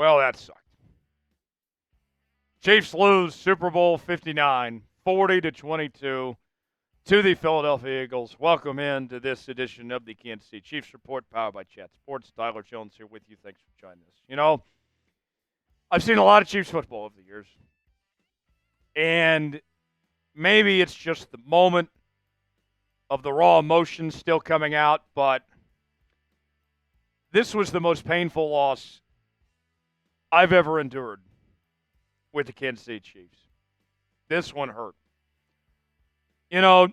Well, that sucked. Chiefs lose Super Bowl 59, 40-22 to the Philadelphia Eagles. Welcome in to this edition of the Kansas City Chiefs Report, powered by Chat Sports. Tyler Jones here with you. Thanks for joining us. You know, I've seen a lot of Chiefs football over the years, and maybe it's just the moment of the raw emotions still coming out, but this was the most painful loss I've ever endured with the Kansas City Chiefs. This one hurt. You know,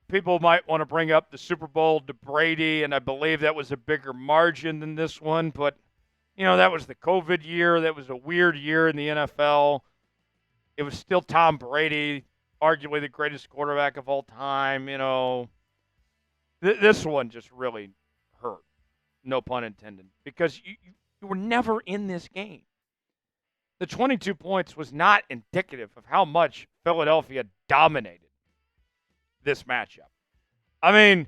people might want to bring up the Super Bowl to Brady, and I believe that was a bigger margin than this one, but, you know, that was the COVID year. That was a weird year in the NFL. It was still Tom Brady, arguably the greatest quarterback of all time. You know, this one just really hurt, no pun intended, because you were never in this game. The 22 points was not indicative of how much Philadelphia dominated this matchup. I mean,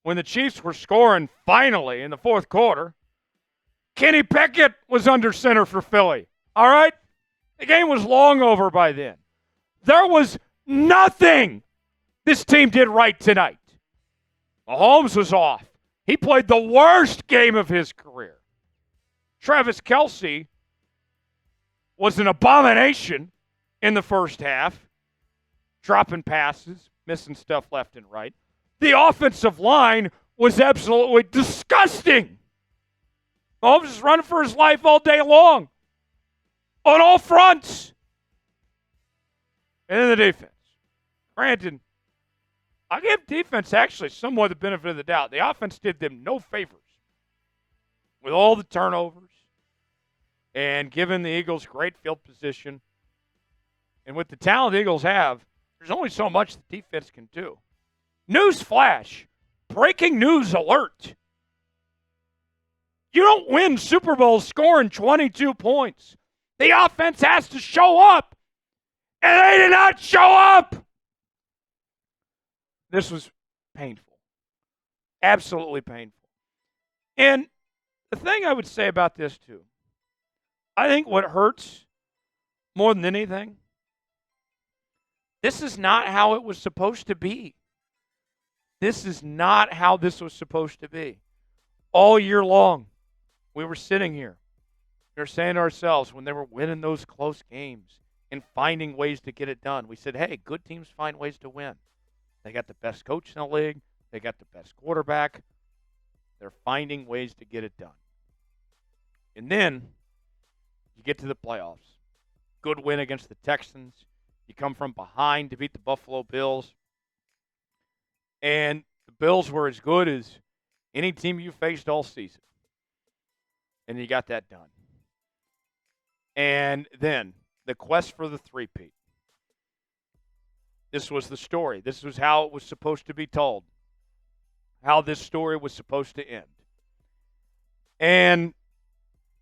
when the Chiefs were scoring finally in the fourth quarter, Kenny Pickett was under center for Philly. All right? The game was long over by then. There was nothing this team did right tonight. Mahomes was off. He played the worst game of his career. Travis Kelce was an abomination in the first half, dropping passes, missing stuff left and right. The offensive line was absolutely disgusting. Mahomes was running for his life all day long on all fronts. And then the defense. Granted, I give defense actually somewhat the benefit of the doubt. The offense did them no favors with all the turnovers and given the Eagles great field position. And with the talent the Eagles have, there's only so much the defense can do. News flash. Breaking news alert. You don't win Super Bowls scoring 22 points. The offense has to show up. And they did not show up. This was painful. Absolutely painful. And the thing I would say about this, too, I think what hurts more than anything, this is not how it was supposed to be. This is not how this was supposed to be. All year long, we were sitting here. We were saying to ourselves when they were winning those close games and finding ways to get it done, we said, hey, good teams find ways to win. They got the best coach in the league. They got the best quarterback. They're finding ways to get it done. And then you get to the playoffs. Good win against the Texans. You come from behind to beat the Buffalo Bills. And the Bills were as good as any team you faced all season. And you got that done. And then the quest for the three-peat. This was the story. This was how it was supposed to be told. How this story was supposed to end. And,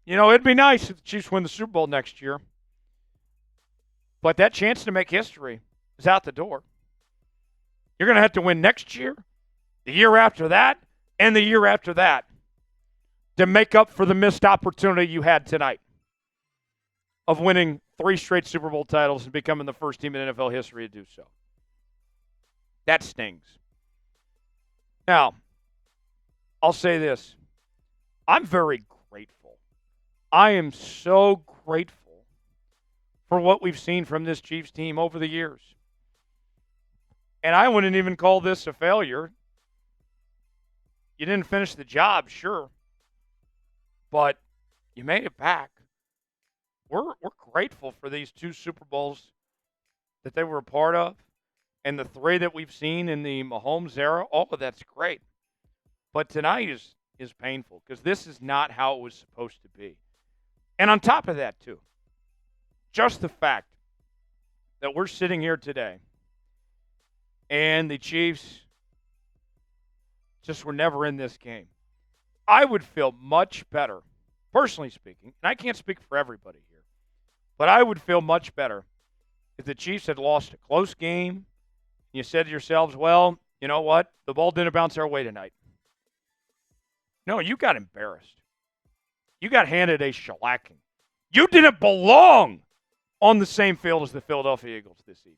you know, it'd be nice if the Chiefs win the Super Bowl next year. But that chance to make history is out the door. You're going to have to win next year, the year after that, and the year after that to make up for the missed opportunity you had tonight of winning 3 straight Super Bowl titles and becoming the first team in NFL history to do so. That stings. Now, I'll say this. I'm very grateful. I am so grateful for what we've seen from this Chiefs team over the years. And I wouldn't even call this a failure. You didn't finish the job, sure. But you made it back. We're grateful for these 2 Super Bowls that they were a part of. And the 3 that we've seen in the Mahomes era, all of that's great. But tonight is painful because this is not how it was supposed to be. And on top of that, too, just the fact that we're sitting here today and the Chiefs just were never in this game. I would feel much better, personally speaking, and I can't speak for everybody here, but I would feel much better if the Chiefs had lost a close game. You said to yourselves, well, you know what? The ball didn't bounce our way tonight. No, you got embarrassed. You got handed a shellacking. You didn't belong on the same field as the Philadelphia Eagles this evening.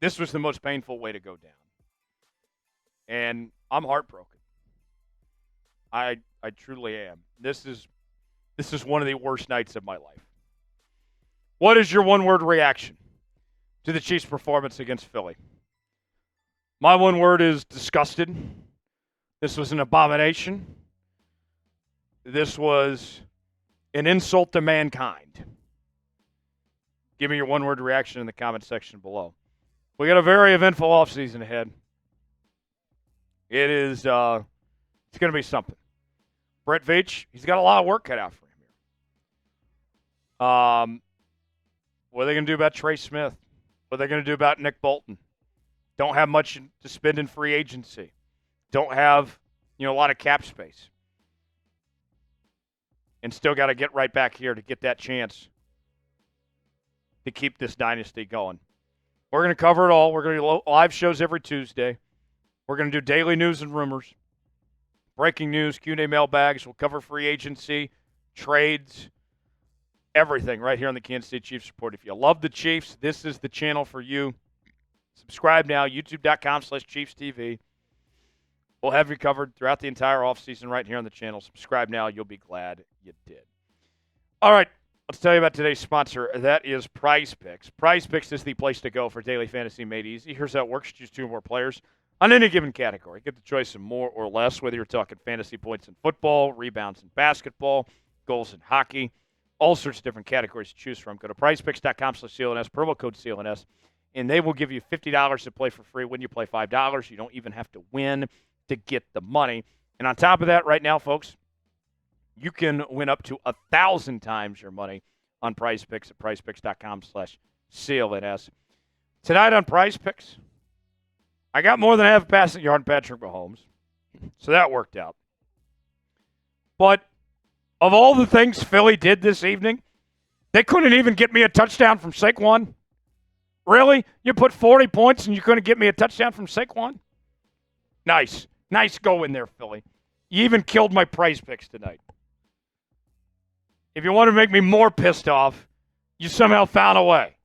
This was the most painful way to go down. And I'm heartbroken. I truly am. This is one of the worst nights of my life. What is your one-word reaction to the Chiefs' performance against Philly? My one word is disgusted. This was an abomination. This was an insult to mankind. Give me your one-word reaction in the comment section below. We got a very eventful offseason ahead. It is, it's going to be something. Brett Veach, he's got a lot of work cut out for him here. What are they going to do about Trey Smith? What are they going to do about Nick Bolton? Don't have much to spend in free agency. Don't have, a lot of cap space. And still got to get right back here to get that chance to keep this dynasty going. We're going to cover it all. We're going to do live shows every Tuesday. We're going to do daily news and rumors, breaking news, Q&A mailbags. We'll cover free agency, trades, everything right here on the Kansas City Chiefs Report. If you love the Chiefs, this is the channel for you. Subscribe now, youtube.com/ChiefsTV. We'll have you covered throughout the entire offseason right here on the channel. Subscribe now. You'll be glad you did. All right, let's tell you about today's sponsor. That is Prize Picks. Prize Picks is the place to go for daily fantasy made easy. Here's how it works. Choose 2 or more players on any given category. Get the choice of more or less, whether you're talking fantasy points in football, rebounds in basketball, goals in hockey, all sorts of different categories to choose from. Go to prizepicks.com/CLNS, promo code CLNS, and they will give you $50 to play for free when you play $5. You don't even have to win to get the money. And on top of that, right now, folks, you can win up to 1,000 times your money on Prize Picks at prizepicks.com/CLNS. Tonight on Prize Picks, I got more than half a passing yard on Patrick Mahomes, so that worked out. But of all the things Philly did this evening, they couldn't even get me a touchdown from Saquon. Really? You put 40 points and you couldn't get me a touchdown from Saquon? Nice. Nice go in there, Philly. You even killed my Prize Picks tonight. If you want to make me more pissed off, you somehow found a way.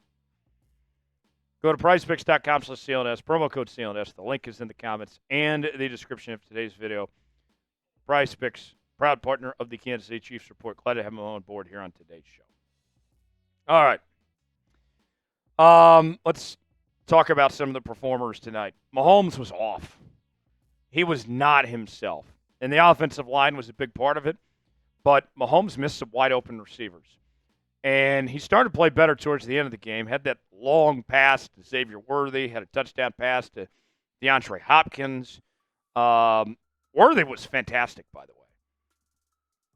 Go to prizepicks.com/CLNS, promo code CLNS. The link is in the comments and the description of today's video. Prize Picks, proud partner of the Kansas City Chiefs Report. Glad to have him on board here on today's show. All right. Let's talk about some of the performers tonight. Mahomes was off. He was not himself. And the offensive line was a big part of it. But Mahomes missed some wide-open receivers. And he started to play better towards the end of the game. Had that long pass to Xavier Worthy. Had a touchdown pass to DeAndre Hopkins. Worthy was fantastic, by the way.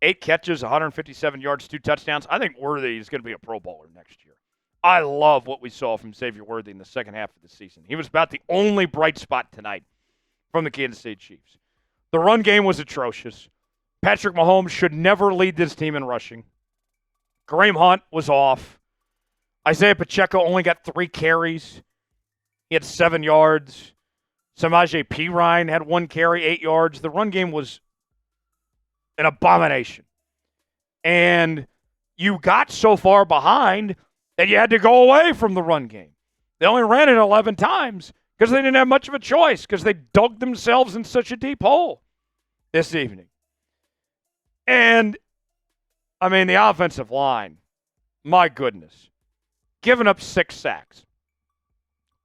8 catches, 157 yards, 2 touchdowns. I think Worthy is going to be a Pro Bowler next year. I love what we saw from Xavier Worthy in the second half of the season. He was about the only bright spot tonight from the Kansas City Chiefs. The run game was atrocious. Patrick Mahomes should never lead this team in rushing. Kareem Hunt was off. Isiah Pacheco only got 3 carries. He had 7 yards. Samaje Perine had 1 carry, 8 yards. The run game was an abomination. And you got so far behind that you had to go away from the run game. They only ran it 11 times because they didn't have much of a choice because they dug themselves in such a deep hole this evening. And, I mean, the offensive line, my goodness, giving up 6 sacks.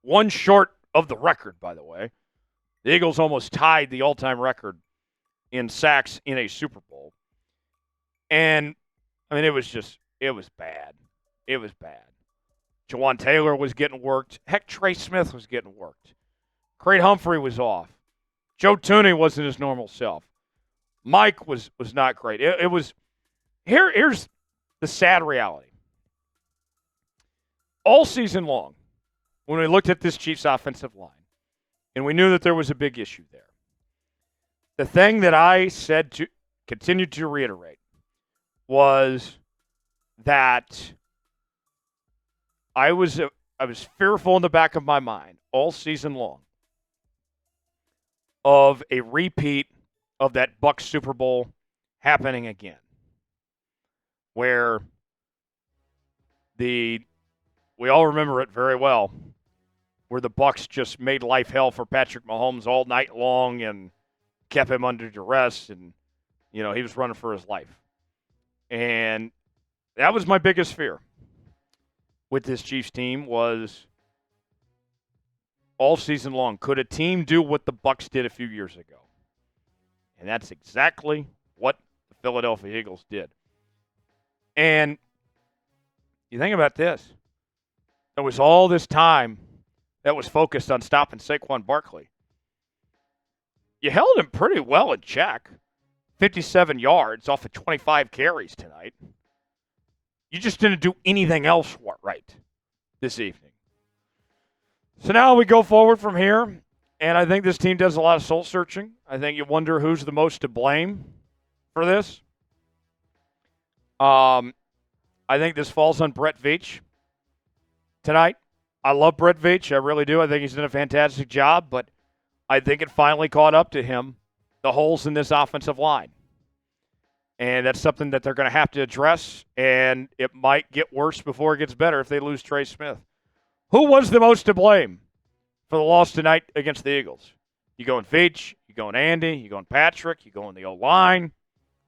1 short of the record, by the way. The Eagles almost tied the all-time record in sacks in a Super Bowl. And, I mean, it was bad. It was bad. Jawan Taylor was getting worked. Heck, Trey Smith was getting worked. Creed Humphrey was off. Joe Tooney wasn't his normal self. Mike was not great. It was here's the sad reality. All season long, when we looked at this Chiefs offensive line, and we knew that there was a big issue there, the thing that I said to continued to reiterate was that I was fearful in the back of my mind all season long of a repeat of that Bucs Super Bowl happening again, where we all remember it very well, where the Bucs just made life hell for Patrick Mahomes all night long and kept him under duress, and he was running for his life. And that was my biggest fear with this Chiefs team was all season long, could a team do what the Bucs did a few years ago? And that's exactly what the Philadelphia Eagles did. And you think about this. There was all this time that was focused on stopping Saquon Barkley. You held him pretty well in check. 57 yards off of 25 carries tonight. You just didn't do anything else right this evening. So now we go forward from here, and I think this team does a lot of soul searching. I think you wonder who's the most to blame for this. I think this falls on Brett Veach tonight. I love Brett Veach. I really do. I think he's done a fantastic job, but I think it finally caught up to him, the holes in this offensive line. And that's something that they're going to have to address, and it might get worse before it gets better if they lose Trey Smith. Who was the most to blame for the loss tonight against the Eagles? You going Veach, you going Andy, you going Patrick, you going the O-line.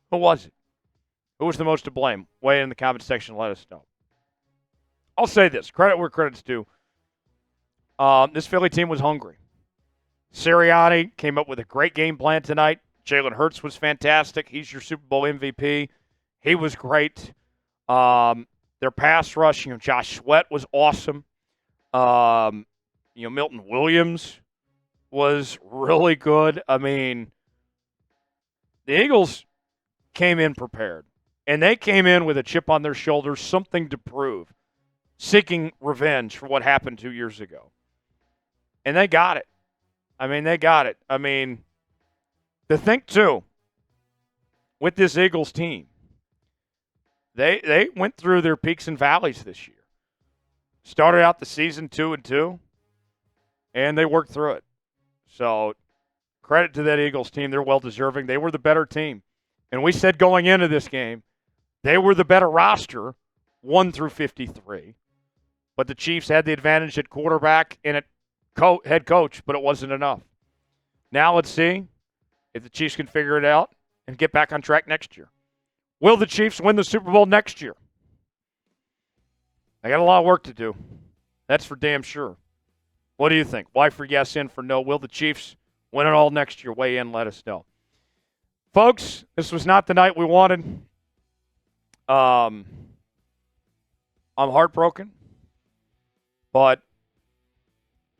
Who was it? Who was the most to blame? Weigh in the comment section and let us know. I'll say this, credit where credit's due. This Philly team was hungry. Sirianni came up with a great game plan tonight. Jalen Hurts was fantastic. He's your Super Bowl MVP. He was great. Their pass rush, Josh Sweat was awesome. Milton Williams was really good. I mean, the Eagles came in prepared, and they came in with a chip on their shoulder, something to prove, seeking revenge for what happened 2 years ago. And they got it. They got it. To think, too, with this Eagles team, they went through their peaks and valleys this year. Started out the season 2-2, and they worked through it. So credit to that Eagles team. They're well-deserving. They were the better team. And we said going into this game, they were the better roster, 1 through 53. But the Chiefs had the advantage at quarterback and at head coach, but it wasn't enough. Now let's see if the Chiefs can figure it out and get back on track next year. Will the Chiefs win the Super Bowl next year? They got a lot of work to do. That's for damn sure. What do you think? Y for yes, N for no. Will the Chiefs win it all next year? Weigh in, let us know. Folks, this was not the night we wanted. I'm heartbroken, but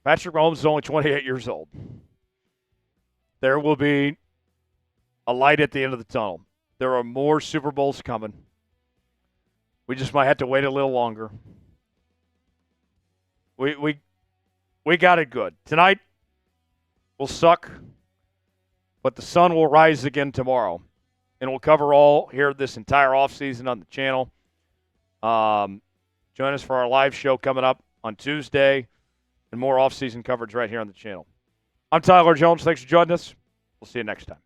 Patrick Mahomes is only 28 years old. There will be a light at the end of the tunnel. There are more Super Bowls coming. We just might have to wait a little longer. We got it good. Tonight will suck, but the sun will rise again tomorrow. And we'll cover all here this entire offseason on the channel. Join us for our live show coming up on Tuesday and more offseason coverage right here on the channel. I'm Tyler Jones. Thanks for joining us. We'll see you next time.